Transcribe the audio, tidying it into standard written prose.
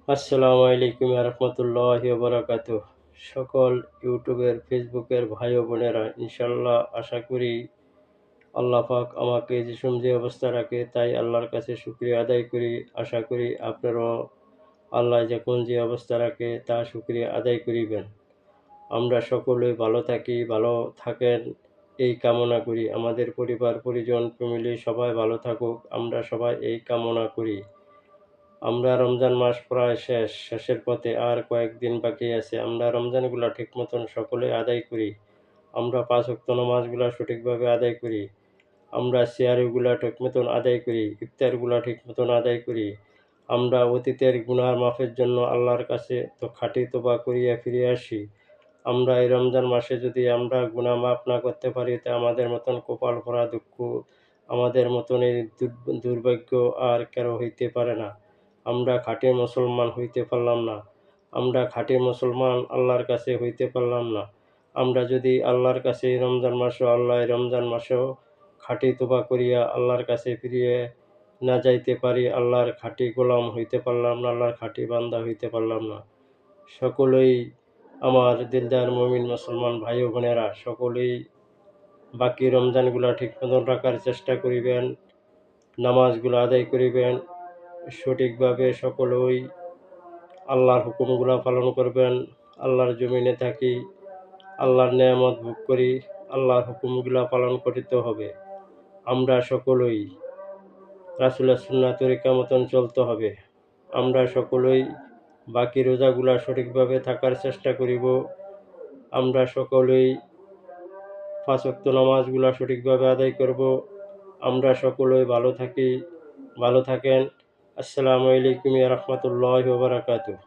আসসালামু আলাইকুম রহমতুল্লাহি বারাকাতুহ। সকল ইউটিউবের ফেসবুকের ভাই ও বোনেরা, ইনশাল্লাহ আশা করি আল্লাহ পাক আমাকে যে অবস্থা রাখে তাই আল্লাহর কাছে শুকরিয়া আদায় করি। আশা করি আপনারাও আল্লাহ যখন যে অবস্থা রাখে তা শুকরিয়া আদায় করিবেন। আমরা সকলে ভালো থাকি, ভালো থাকেন এই কামনা করি। আমাদের পরিবার পরিজন ফ্যামিলি সবাই ভালো থাকুক, আমরা সবাই এই কামনা করি। আমরা রমজান মাস প্রায় শেষের পথে, আর কয়েকদিন বাকি আছে। আমরা রমজানগুলা ঠিক মতন সকলে আদায় করি। আমরা ৫ ওয়াক্ত নামাজগুলা সঠিকভাবে আদায় করি। আমরা সিয়ারিগুলা ঠিক মতন আদায় করি। ইফতারগুলা ঠিক মতন আদায় করি। আমরা অতীতের গুনাহ মাফের জন্য আল্লাহর কাছে তো খাঁটি তওবা করিয়া ফিরে আসি। আমরা এই রমজান মাসে যদি আমরা গুনাহ মাফ না করতে পারি, তা আমাদের মতন কপাল পোড়া দুঃখ, আমাদের মতন এই দুর্ভাগ্য আর কারো হইতে পারে না। আমরা খাঁটি মুসলমান হইতে পারলাম না। আমরা খাঁটি মুসলমান আল্লাহর কাছে হইতে পারলাম না। আমরা যদি আল্লাহর কাছে এই রমজান মাসেও খাঁটি তওবা করিয়া আল্লাহর কাছে ফিরিয়ে না যাইতে পারি, আল্লাহর খাঁটি গোলাম হইতে পারলাম না, আল্লাহর খাঁটি বান্দা হইতে পারলাম না। সকলেই আমার দিলদার মুমিন মুসলমান ভাই ও বোনেরা, সকলেই বাকি রমজানগুলা ঠিক মতন রাখার চেষ্টা করিবেন, নামাজগুলো আদায় করিবেন সঠিকভাবে। সকলেই আল্লাহর হুকুমগুলা পালন করবেন। আল্লাহর জমিনে থাকি, আল্লাহর নেয়ামত ভোগ করি, আল্লাহর হুকুমগুলা পালন করিতে হবে। আমরা সকলেই রাসূলের সুন্নাহ তরিকা মতন চলতে হবে। আমরা সকলেই বাকি রোজাগুলা সঠিকভাবে থাকার চেষ্টা করিব। আমরা সকলেই ৫ ওয়াক্ত নামাজগুলা সঠিকভাবে আদায় করব। আমরা সকলেই ভালো থাকি, ভালো থাকেন। আসসালামু আলাইকুম রহমতুল্লাহি ওয়া বারাকাতুহু।